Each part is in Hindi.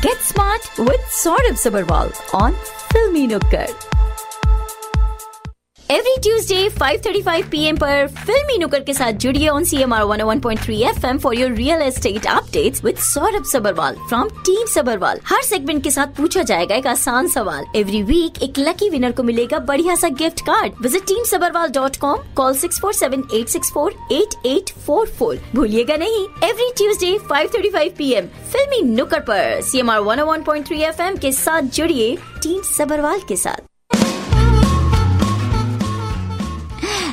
Get smart with Saurabh Sabharwal on Filmy Nukkad. Every Tuesday 5:35 PM पर फिल्मी नुक्कड़ के साथ जुड़िए on CMR 101.3 FM for your real estate updates with Saurabh Sabharwal from Team Sabharwal. Her segment के साथ पूछा जाएगा एक आसान सवाल. Every week एक लकी विनर को मिलेगा बढ़िया सा gift card. Visit teamsabharwal.com. Call 647-864-8844. भूलिएगा नहीं. Every Tuesday 5:35 PM फिल्मी नुक्कड़ पर CMR 101.3 FM के साथ जुड़िए टीम सबरवाल के साथ.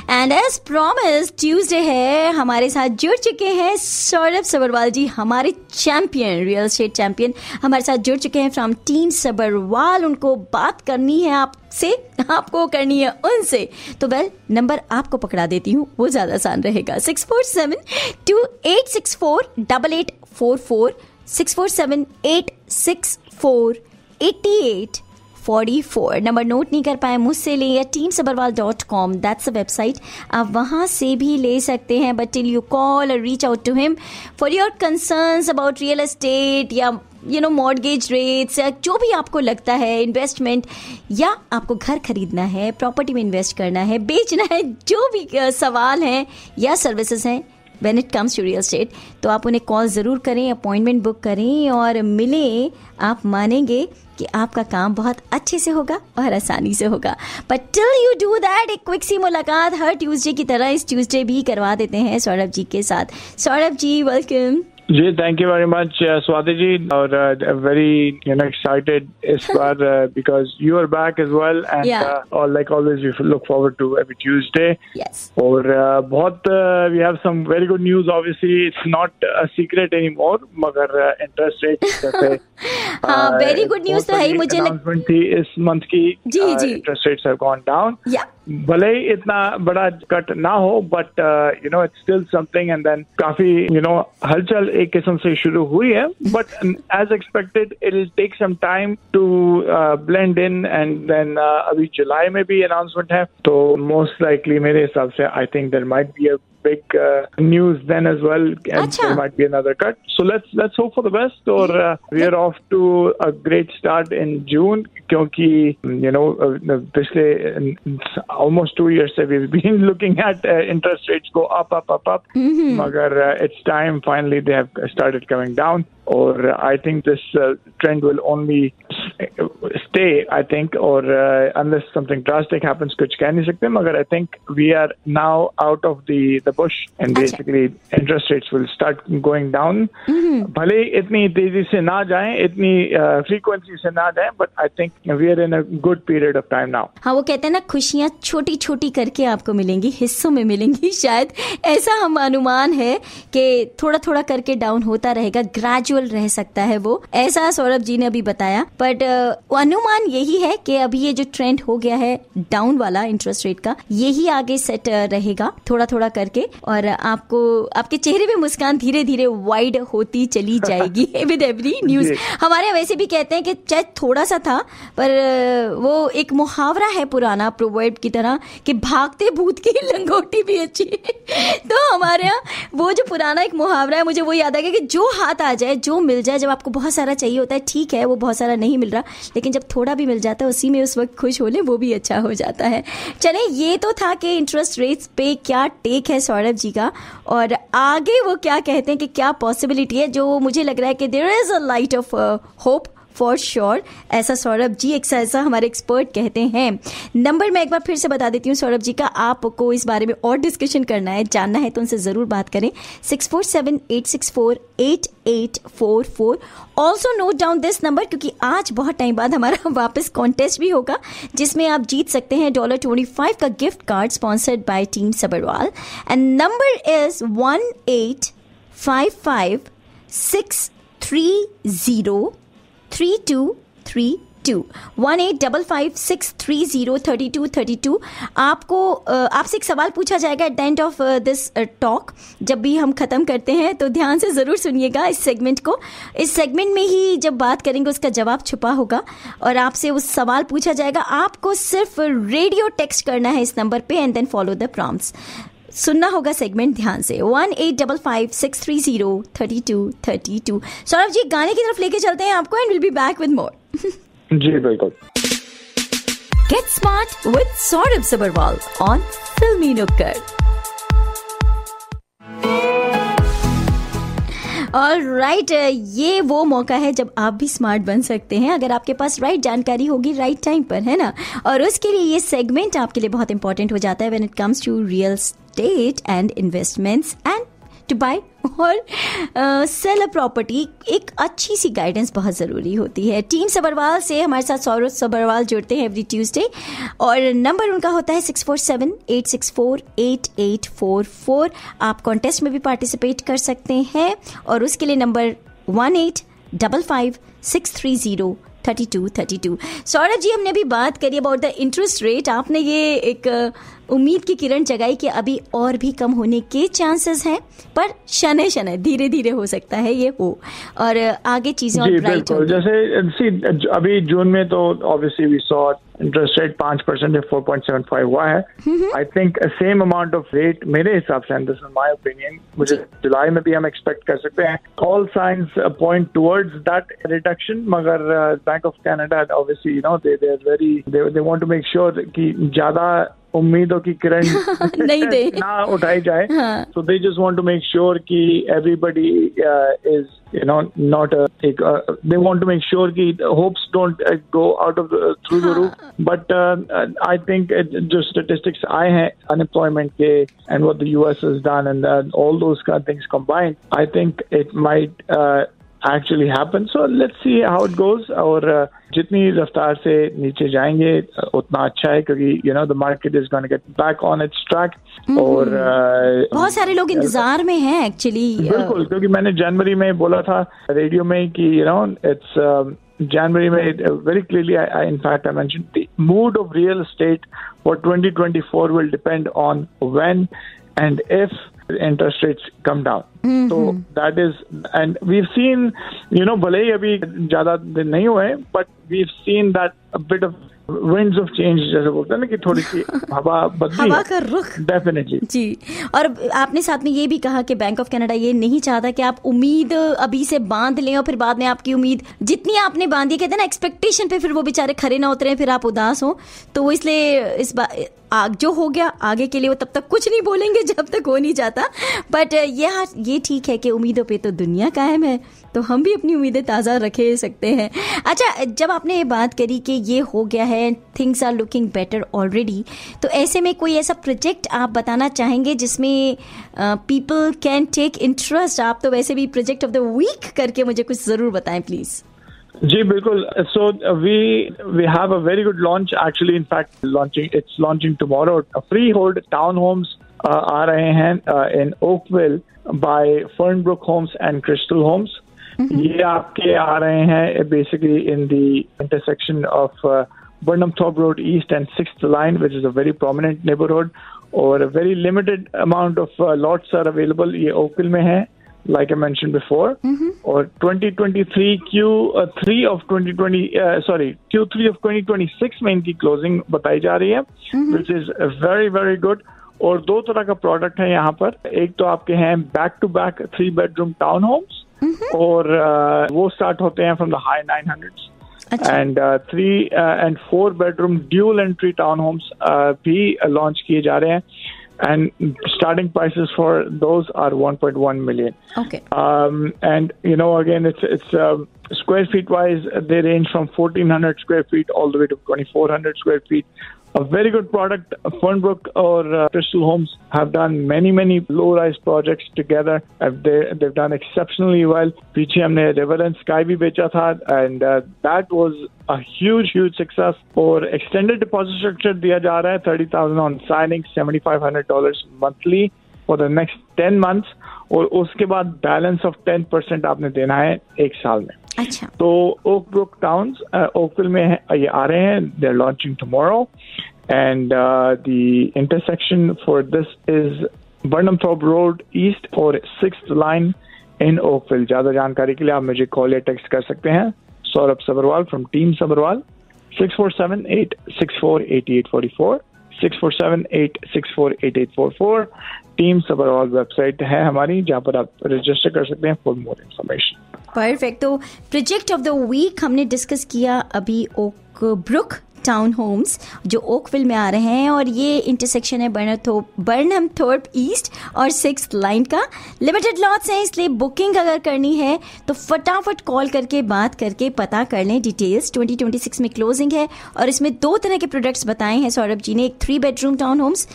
एंड एज प्रॉमिस ट्यूसडे है, हमारे साथ जुड़ चुके हैं सौरभ सबरवाल जी, हमारे चैंपियन, रियल एस्टेट चैंपियन हमारे साथ जुड़ चुके हैं फ्रॉम टीम सबरवाल. उनको बात करनी है आपसे, आपको करनी है उनसे. तो वेल नंबर आपको पकड़ा देती हूँ, वो ज्यादा आसान रहेगा. 647-2864-8844 647-864-8844. नंबर नोट नहीं कर पाए मुझसे ले या teamsabarwal.com, दैट्स अ वेबसाइट, आप वहाँ से भी ले सकते हैं. बट टिल यू कॉल और reach out to him for your concerns about real estate या मॉर्गेज रेट्स या जो भी आपको लगता है, इन्वेस्टमेंट, या आपको घर खरीदना है, प्रॉपर्टी में इन्वेस्ट करना है, बेचना है, जो भी सवाल हैं या सर्विसेज हैं when it comes to real estate, तो आप उन्हें कॉल ज़रूर करें, अपॉइंटमेंट बुक करें और मिलें. आप मानेंगे कि आपका काम बहुत अच्छे से होगा और आसानी से होगा. But till you do that, एक क्विक सी मुलाकात हर ट्यूसडे की तरह इस ट्यूसडे भी करवा देते हैं सौरभ जी के साथ. सौरभ जी वेलकम. जी thank you very much Swati ji, और वेरी एक्साइटेड इस बार because you are back as well and like always we look forward to every Tuesday. और बहुत we have some very good news. Obviously it's not a secret anymore, मगर इंटरेस्ट रेट जैसे वेरी गुड न्यूज तो है ही. मुझे अनाउंसमेंट थी इस मंथ की, interest rates have gone down. भले ही इतना बड़ा कट ना हो, but it's still something. And then काफी हलचल एक किस्म से शुरू हुई है, but as expected it will take some time to blend in. And then अभी जुलाई में भी अनाउंसमेंट है, तो मोस्ट लाइकली मेरे हिसाब से I think there might be a big news then as well, and there might be another cut. So let's hope for the best. Or we are off to a great start in June, क्योंकि पिछले almost 2 years से we've been looking at interest rates go up. मगर it's time finally they have started coming down. Or I think this trend will only stay, I think, or unless something drastic happens, कुछ कह नहीं सकते. मगर I think we are now out of the bush, and basically interest rates will start going down. भले इतनी तेजी से ना जाएं, इतनी frequency से ना जाएं, but I think we are in a good period of time now. हाँ, वो कहते हैं ना, खुशियाँ छोटी छोटी करके आपको मिलेंगी, हिस्सों में मिलेंगी. शायद ऐसा हम अनुमान है कि थोड़ा थोड़ा करके डाउन होता रहेगा, ग्रेजुअल रह सकता है वो, ऐसा सौरभ जी ने अभी बताया. बट अनुमान यही है कि अभी ये जो ट्रेंड हो गया है डाउन वाला इंटरेस्ट रेट का, यही आगे सेट रहेगा थोड़ा थोड़ा करके, और आपको आपके चेहरे पे मुस्कान धीरे धीरे वाइड होती चली जाएगी विद एवरी न्यूज. हमारे वैसे भी कहते हैं कि चाहे थोड़ा सा था, पर वो एक मुहावरा है पुराना, प्रोवर्ब की तरह, कि भागते भूत की लंगोटी भी अच्छी. तो हमारे यहाँ वो जो पुराना एक मुहावरा है, मुझे वो याद आ गया कि जो हाथ आ जाए, जो मिल जाए. जब आपको बहुत सारा चाहिए होता है, ठीक है वो बहुत सारा नहीं मिल रहा, लेकिन जब थोड़ा भी मिल जाता है उसी में उस वक्त खुश हो ले, वो भी अच्छा हो जाता है. चले, ये तो था कि इंटरेस्ट रेट्स पे क्या टेक है सौरभ जी का, और आगे वो क्या कहते हैं कि क्या पॉसिबिलिटी है, जो मुझे लग रहा है कि there is a light of hope for sure. ऐसा सौरभ जी, ऐसा हमारे एक्सपर्ट कहते हैं. नंबर मैं एक बार फिर से बता देती हूँ सौरभ जी का, आपको इस बारे में और डिस्कशन करना है, जानना है, तो उनसे जरूर बात करें. 647-864-8844. Also note down this number, क्योंकि आज बहुत टाइम बाद हमारा वापस कॉन्टेस्ट भी होगा, जिसमें आप जीत सकते हैं $25 का gift card sponsored by team Sabharwal. And number is 1855-630-3232. 1855-630-3232. आपसे एक सवाल पूछा जाएगा at the end of this talk. जब भी हम खत्म करते हैं तो ध्यान से जरूर सुनिएगा इस सेगमेंट को. इस सेगमेंट में ही जब बात करेंगे उसका जवाब छुपा होगा और आपसे उस सवाल पूछा जाएगा. आपको सिर्फ रेडियो टेक्स्ट करना है इस नंबर पे and then follow the prompts. सुनना होगा सेगमेंट ध्यान से 1855-630-3232। सौरभ जी गाने की तरफ लेके चलते हैं आपको and will be back with more. जी बिल्कुल। Get smart with Saurabh Sabharwal on Filmi Nukkad. Alright, ये वो मौका है जब आप भी स्मार्ट बन सकते हैं अगर आपके पास राइट जानकारी होगी राइट टाइम पर, है ना। और उसके लिए ये सेगमेंट आपके लिए बहुत इंपॉर्टेंट हो जाता है when it comes to real estate and investments and to buy or sell a property. एक अच्छी सी गाइडेंस बहुत ज़रूरी होती है। टीम सबरवाल से हमारे साथ सौरभ सबरवाल जुड़ते हैं एवरी ट्यूसडे और नंबर उनका होता है 647-864-8844। आप कॉन्टेस्ट में भी पार्टिसिपेट कर सकते हैं और उसके लिए नंबर 1855-630-3232। सौरभ जी, हमने अभी बात करी अबाउट द इंटरेस्ट रेट। आपने ये एक उम्मीद की किरण जगाई कि अभी और भी कम होने के चांसेस हैं, पर शनै शनै धीरे धीरे हो सकता है ये हो और आगे चीजें और ब्राइट होंगी। जैसे अभी जून में तो obviously we saw interest rate 5% से 4.75 हुआ है। I think same amount of rate मेरे हिसाब से, दिस इज माय ओपिनियन, मुझे जुलाई में भी हम एक्सपेक्ट कर सकते हैं। All signs point towards that reduction, मगर bank of Canada obviously you know they want to make sure कि ज्यादा उम्मीदों की किरण नहीं दे ना उठाई जाए। So they just want to make sure कि everybody is you know not they want to make sure कि hopes don't go out of through the roof, but I think जो statistics आए हैं unemployment के and what the US has done and all those kind of things combined, I think it might actually happen. So let's see how it goes. और जितनी रफ्तार से नीचे जाएंगे उतना अच्छा है, क्योंकि you know the market is going to get back on its track. और बहुत सारे लोग इंतजार में हैं एक्चुअली। बिल्कुल, क्योंकि मैंने जनवरी में बोला था रेडियो में कि you know it's January में very clearly in fact I mentioned the mood of real estate for 2024 will depend on when and if interest rates come down. So that is, and we've seen, you know, भले ही अभी ज्यादा दिन नहीं हुए, but we've seen that a bit of winds of change जैसे बोलते हैं ना कि थोड़ी सी हवा बदली, हवा का रुख डेफिनेटली जी। और आपने साथ में ये भी कहा कि बैंक ऑफ कनाडा ये नहीं चाहता कि आप उम्मीद अभी से बांध लें और फिर बाद में आपकी उम्मीद जितनी आपने बांधी, कहते हैं ना एक्सपेक्टेशन पे फिर वो बेचारे खरे ना उतरे, फिर आप उदास हो। तो वो इसलिए इस बार जो हो गया आगे के लिए वो तब तक कुछ नहीं बोलेंगे जब तक हो नहीं जाता। बट ये ठीक है कि उम्मीदों पे तो दुनिया कायम है, तो हम भी अपनी उम्मीदें ताज़ा रखे सकते हैं। अच्छा, जब आपने ये बात करी कि ये हो गया है, things are looking better already, तो ऐसे में कोई ऐसा प्रोजेक्ट आप बताना चाहेंगे जिसमें पीपल कैन टेक इंटरेस्ट? आप तो वैसे भी प्रोजेक्ट ऑफ द वीक करके मुझे कुछ ज़रूर बताएं प्लीज़। जी बिल्कुल। So we have a very good launch actually. In fact, it's launching tomorrow. Freehold townhomes आ रहे हैं in Oakville by Fernbrook Homes and Crystal Homes. ये आपके आ रहे हैं basically in the intersection of Burnham Thorpe Road East and 6th Line, which is a very prominent neighborhood. और a very limited amount of lots are available. ये Oakville में है, like I mentioned before. और 2023 Q3 of 2026 में इनकी क्लोजिंग बताई जा रही है, which is very very good. और दो तरह का प्रोडक्ट है यहाँ पर। एक तो आपके हैं back to back 3 bedroom town homes, और वो स्टार्ट होते हैं from the high 900s। And 3 and 4 bedroom dual entry town homes भी लॉन्च किए जा रहे हैं, and starting prices for those are 1.1 million. Okay. And you know, again, it's square feet wise, they range from 1400 square feet all the way to 2400 square feet. A very good product. Fernbrook or Crystal Homes have done many low-rise projects together. They've done exceptionally well. पीछे हमने River and Sky भी बेचा था, and that was a huge success. और extended deposit structure दिया जा रहा है 30,000 on signing, $7,500 monthly for the next 10 months. और उसके बाद बैलेंस ऑफ 10% आपने देना है एक साल में। अच्छा। तो ओकब्रुक टाउन्स ओकविल में ये आ रहे हैं, they are launching tomorrow, and the intersection for this is Burnham Thorpe Road East और 6th Line इन ओकविल। ज्यादा जानकारी के लिए आप मुझे कॉल या टेक्स्ट कर सकते हैं। Saurabh Sabharwal from team Sabharwal, 647-864-8844, 647-864-8844. Team Sabharwal website है हमारी, जहाँ पर आप रजिस्टर कर सकते हैं फॉर मोर इन्फॉर्मेशन. परफेक्ट. तो प्रोजेक्ट ऑफ द वीक हमने डिस्कस किया अभी ओक ब्रुक टाउन होम्स जो ओकविल में आ रहे हैं, और ये इंटरसेक्शन है बर्नहम थोर्प ईस्ट और 6th लाइन का. लिमिटेड लॉट्स हैं, इसलिए बुकिंग अगर करनी है तो फटाफट कॉल करके बात करके पता कर लें डिटेल्स. 2026 में क्लोजिंग है और इसमें 2 तरह के प्रोडक्ट्स बताए हैं सौरभ जी ने. एक 3 bedroom town Holmes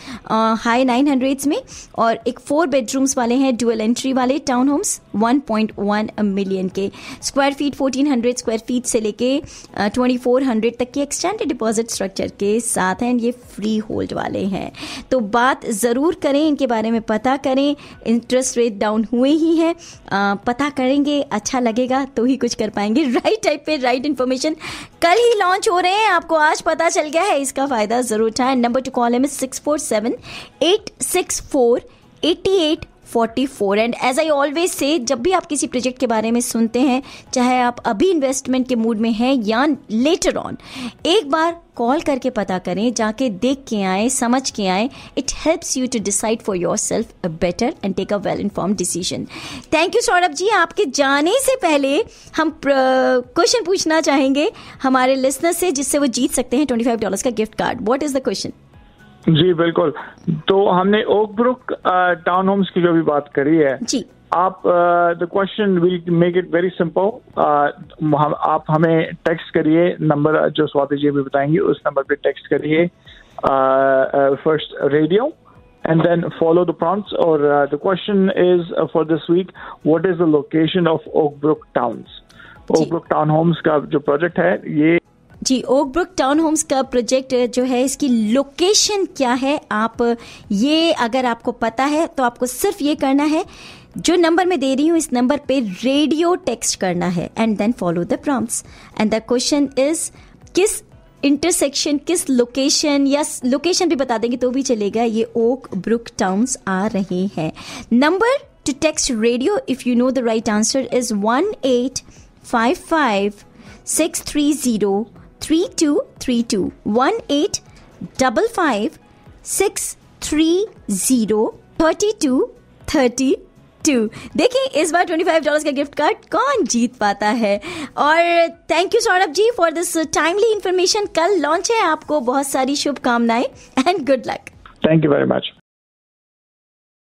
high 900s में, और एक 4 बेडरूम्स वाले हैं डुअल एंट्री वाले टाउन होम्स 1.1 मिलियन के. स्क्वायर फीट 1400 स्क्वायर फीट से लेके 2400 तक की एक्सटेंडेड डिपॉजिट स्ट्रक्चर के साथ हैं. ये फ्री होल्ड वाले हैं, तो बात जरूर करें, इनके बारे में पता करें. इंटरेस्ट रेट डाउन हुए ही है, पता करेंगे, अच्छा लगेगा तो ही कुछ कर पाएंगे. राइट टाइप पे राइट इन्फॉर्मेशन. कल ही लॉन्च हो रहे हैं, आपको आज पता चल गया है, इसका फायदा जरूर उठाएं. नंबर टू कॉल है 647-864-8844. And as I always say, जब भी आप किसी प्रोजेक्ट के बारे में सुनते हैं, चाहे आप अभी इन्वेस्टमेंट के मूड में हैं या लेटर ऑन, एक बार कॉल करके पता करें, जाके देख के आए, समझ के आए. It helps you to decide for yourself better and take a well informed decision. Thank you Saurabh ji. आपके जाने से पहले हम क्वेश्चन पूछना चाहेंगे हमारे लिसनर से, जिससे वो जीत सकते हैं $25 का gift card. What is the question? जी बिल्कुल. तो हमने ओक ब्रुक टाउन होम्स की जो भी बात करी है जी, आप the question will make it very simple. आप हमें टेक्स्ट करिए, नंबर जो स्वाति जी भी बताएंगी उस नंबर पे टेक्स्ट करिए, first radio and then follow the prompts. Or the question is for this week, what is the location of Oak Brook Towns? Oak Brook Town Homes का जो प्रोजेक्ट है ये जी, ओक ब्रुक टाउन होम्स का प्रोजेक्ट जो है, इसकी लोकेशन क्या है, आप ये अगर आपको पता है तो आपको सिर्फ ये करना है, जो नंबर मैं दे रही हूँ इस नंबर पे रेडियो टेक्स्ट करना है and then follow the prompts. And the question is किस इंटरसेक्शन, किस लोकेशन, या लोकेशन भी बता देंगे तो भी चलेगा, ये ओक ब्रुक टाउन्स आ रहे हैं. Number two text radio if you know the right answer is 1855-630-3232 1855-630-3232. देखिए इस बार $25 का गिफ्ट कार्ड कौन जीत पाता है. और thank you Saurabh ji for this timely information. कल लॉन्च है, आपको बहुत सारी शुभकामनाएं and good luck. Thank you very much.